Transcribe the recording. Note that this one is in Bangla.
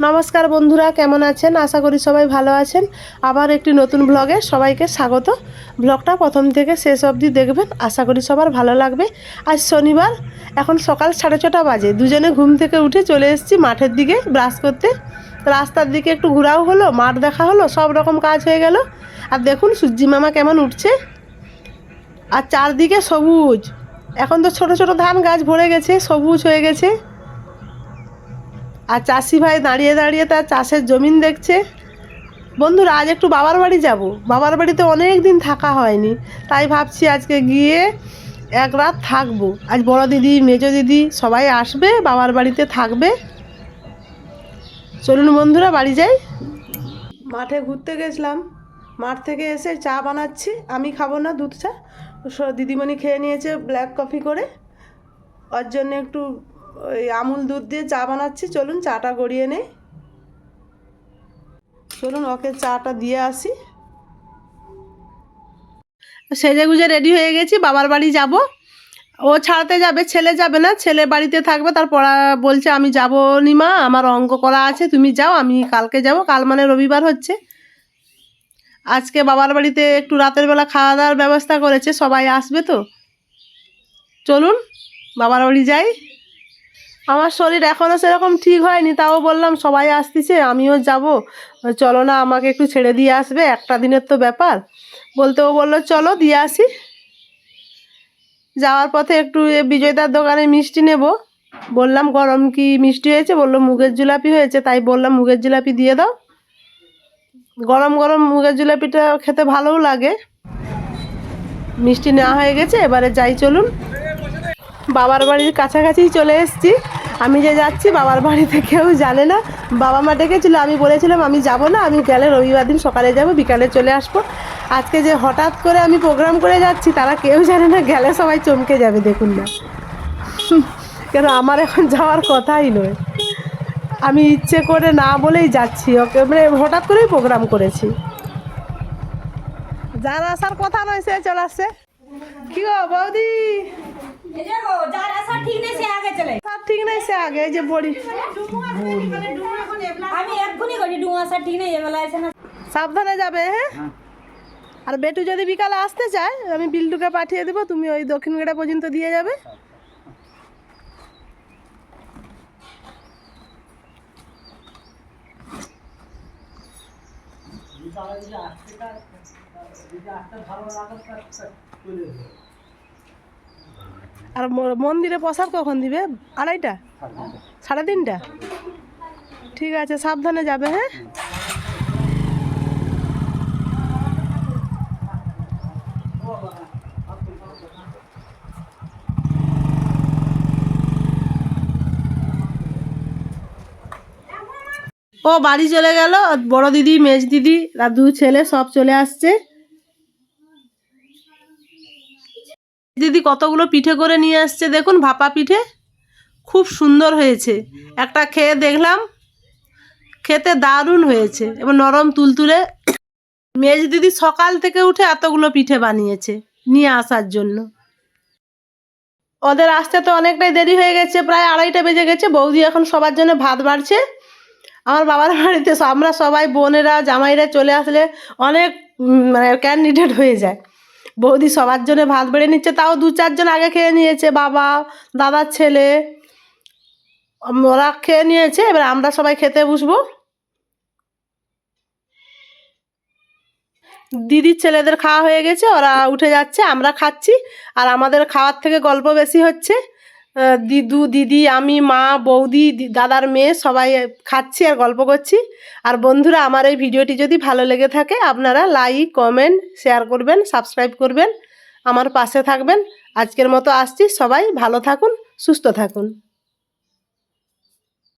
নমস্কার বন্ধুরা, কেমন আছেন? আশা করি সবাই ভালো আছেন। আবার একটি নতুন ব্লগে সবাইকে স্বাগত। ব্লগটা প্রথম থেকে শেষ অবধি দেখবেন, আশা করি সবার ভালো লাগবে। আজ শনিবার, এখন সকাল 6:30 বাজে। দুজনে ঘুম থেকে উঠে চলে এসেছি মাঠের দিকে ব্রাশ করতে। রাস্তার দিকে একটু ঘোরাও হলো, মাঠ দেখা হলো, সব রকম কাজ হয়ে গেল। আর দেখুন সূর্যি মামা কেমন উঠছে, আর চারদিকে সবুজ। এখন তো ছোট ছোট ধান গাছ ভরে গেছে, সবুজ হয়ে গেছে। আর চাষি ভাই দাঁড়িয়ে দাঁড়িয়ে তার চাষের জমিন দেখছে। বন্ধুরা, আজ একটু বাবার বাড়ি যাব। বাবার বাড়িতে অনেক দিন থাকা হয়নি, তাই ভাবছি আজকে গিয়ে এক রাত থাকবো। আজ বড় দিদি, মেজো দিদি সবাই আসবে, বাবার বাড়িতে থাকবে। চলুন বন্ধুরা, বাড়ি যাই। মাঠে ঘুরতে গেছিলাম, মাঠ থেকে এসে চা বানাচ্ছি। আমি খাবো না দুধ চা, দিদিমণি খেয়ে নিয়েছে ব্ল্যাক কফি করে। ওর জন্য একটু ওই আমুল দুধ দিয়ে চা বানাচ্ছি। চলুন চাটা গড়িয়ে নেই। চলুন ওকে চাটা দিয়ে আসি। সেজে গুজে রেডি হয়ে গেছি, বাবার বাড়ি যাব। ও ছাড়াতে যাবে, ছেলে যাবে না, ছেলে বাড়িতে থাকবে। তার পড়া বলছে আমি যাবো নি মা, আমার অঙ্ক করা আছে, তুমি যাও, আমি কালকে যাব। কাল মানে রবিবার হচ্ছে। আজকে বাবার বাড়িতে একটু রাতের বেলা খাওয়া দাওয়ার ব্যবস্থা করেছে, সবাই আসবে তো। চলুন বাবার বাড়ি যাই। আমার শরীর এখনও সেরকম ঠিক হয়নি, তাও বললাম সবাই আসতেছে, আমিও যাব, চলো না আমাকে একটু ছেড়ে দিয়ে আসবে, একটা দিনের তো ব্যাপার। বলতে ও বললো চলো দিয়ে আসি। যাওয়ার পথে একটু বিজয়দার দোকানে মিষ্টি নেব। বললাম গরম কি মিষ্টি হয়েছে, বললো মুগের জিলাপি হয়েছে, তাই বললাম মুগের জিলাপি দিয়ে দাও। গরম গরম মুগের জিলাপিটা খেতে ভালোও লাগে। মিষ্টি নেওয়া হয়ে গেছে, এবারে যাই চলুন। বাবার বাড়ির কাছাকাছিই চলে এসেছি। আমি যে যাচ্ছি বাবার বাড়িতে কেউ জানে না। বাবা মা ডেকেছিল, আমি বলেছিলাম আমি যাব না, আমি গেলে রবিবার দিন সকালে যাব, বিকালে চলে আসবো। আজকে যে হঠাৎ করে আমি প্রোগ্রাম করে যাচ্ছি, তারা কেউ জানে না, গেলে সবাই চমকে যাবে দেখুন না। কেন আমার এখন যাওয়ার কথাই নয়, আমি ইচ্ছে করে না বলেই যাচ্ছি। ওকে মানে হঠাৎ করেই প্রোগ্রাম করেছি। যার আসার কথা নয় সে চলে আসছে। কি গো বৌদি, ঠিক নেই সে আগে এই যে বড়ি। সাবধানে যাবে, হ্যাঁ। আর বেটু যদি বিকালে আসতে চায়, আমি বিল্টুকে পাঠিয়ে দেবো, তুমি ওই দক্ষিণ গেটা পর্যন্ত দিয়ে যাবে। আর মন্দিরে প্রসাদ কখন দিবে? 2:30, 3:30। ঠিক আছে, সাবধানে যাবে, হ্যাঁ। ও বাড়ি চলে গেল, বড় দিদি, মেজ দিদি, দাদু, ছেলে সব চলে আসছে। দিদি কতগুলো পিঠে করে নিয়ে আসছে, দেখুন ভাপা পিঠে, খুব সুন্দর হয়েছে। একটা খেয়ে দেখলাম, খেতে দারুণ হয়েছে এবং নরম তুলতুলে। মেজ দিদি সকাল থেকে উঠে এতগুলো পিঠে বানিয়েছে নিয়ে আসার জন্য। ওদের আসতে তো অনেকটাই দেরি হয়ে গেছে, প্রায় 2:30 বেজে গেছে। বৌদি এখন সবার জন্য ভাত বাড়ছে। আমার বাবার বাড়িতে আমরা সবাই বোনেরা জামাইরা চলে আসলে অনেক মানে ক্যান্ডিডেট হয়ে যায়। বৌদি সবার জন্য ভাত বেড়ে নিচ্ছে, তাও 2-4 জন আগে খেয়ে নিয়েছে। বাবা, দাদার ছেলে, ওরা খেয়ে নিয়েছে, এবার আমরা সবাই খেতে বসবো। দিদির ছেলেদের খাওয়া হয়ে গেছে, ওরা উঠে যাচ্ছে, আমরা খাচ্ছি। আর আমাদের খাওয়ার থেকে গল্প বেশি হচ্ছে। দিদু, দিদি, আমি, মা, বৌদি, দাদার মেয়ে সবাই খাচ্ছি আর গল্প করছি। আর বন্ধুরা, আমার এই ভিডিওটি যদি ভালো লেগে থাকে, আপনারা লাইক, কমেন্ট, শেয়ার করবেন, সাবস্ক্রাইব করবেন, আমার পাশে থাকবেন। আজকের মতো আসছি, সবাই ভালো থাকুন, সুস্থ থাকুন।